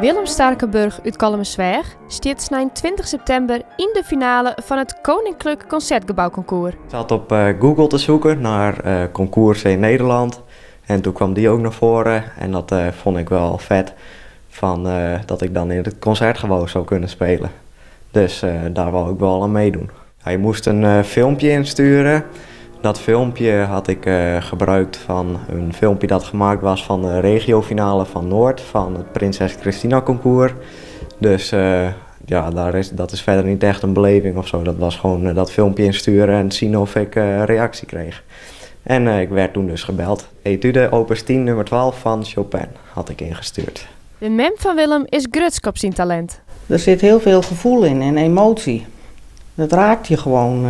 Willem Starkenburg uit Kalmesweg stiet 20 september in de finale van het Koninklijk Concertgebouwconcours. Ik zat op Google te zoeken naar concours in Nederland en toen kwam die ook naar voren en dat vond ik wel vet dat ik dan in het concertgebouw zou kunnen spelen. Dus daar wou ik wel aan meedoen. Ja, je moest een filmpje insturen. Dat filmpje had ik gebruikt van een filmpje dat gemaakt was van de regiofinale van Noord, van het Prinses Christina concours. Dus ja, dat is verder niet echt een beleving of zo. Dat was gewoon dat filmpje insturen en zien of ik reactie kreeg. En ik werd toen dus gebeld. Etude opus 10 nummer 12 van Chopin had ik ingestuurd. De mem van Willem is grutsk op zijn talent. Er zit heel veel gevoel in en emotie. Dat raakt je gewoon,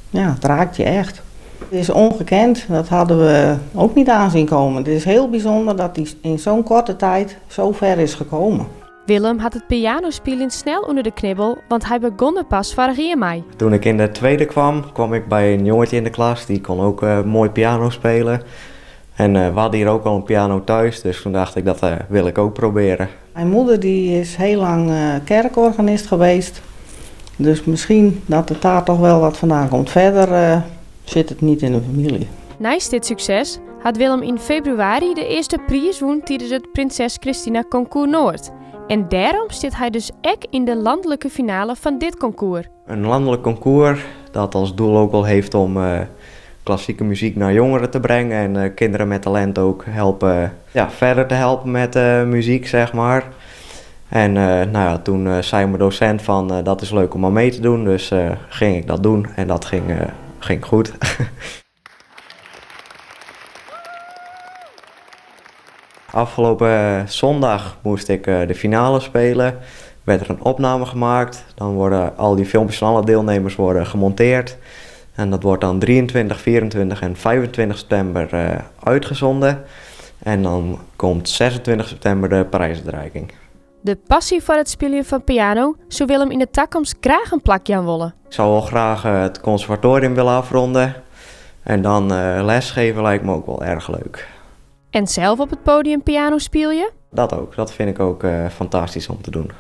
het raakt je echt. Het is ongekend, dat hadden we ook niet aanzien komen. Het is heel bijzonder dat hij in zo'n korte tijd zo ver is gekomen. Willem had het pianospelen snel onder de knibbel, want hij begon er pas vorig jaar mee. Toen ik in de tweede kwam ik bij een jongetje in de klas, die kon ook mooi piano spelen. En we hadden hier ook al een piano thuis, dus toen dacht ik dat wil ik ook proberen. Mijn moeder die is heel lang kerkorganist geweest, dus misschien dat het daar toch wel wat vandaan komt. Verder zit het niet in de familie. Naast dit succes had Willem in februari de eerste prijs won tijdens het Prinses Christina Concours Noord. En daarom zit hij dus ook in de landelijke finale van dit concours. Een landelijk concours dat als doel ook wel heeft om klassieke muziek naar jongeren te brengen en kinderen met talent ook helpen, verder te helpen met muziek, zeg maar. En toen zei mijn docent van dat is leuk om aan mee te doen, dus ging ik dat doen en dat ging goed. Afgelopen zondag moest ik de finale spelen. Werd er een opname gemaakt. Dan worden al die filmpjes van alle deelnemers gemonteerd. En dat wordt dan 23, 24 en 25 september uitgezonden. En dan komt 26 september de prijsuitreiking. De passie voor het spelen van piano zou Willem in de toekomst graag een plakje aan willen. Ik zou wel graag het conservatorium willen afronden. En dan lesgeven lijkt me ook wel erg leuk. En zelf op het podium piano speel je? Dat ook. Dat vind ik ook fantastisch om te doen.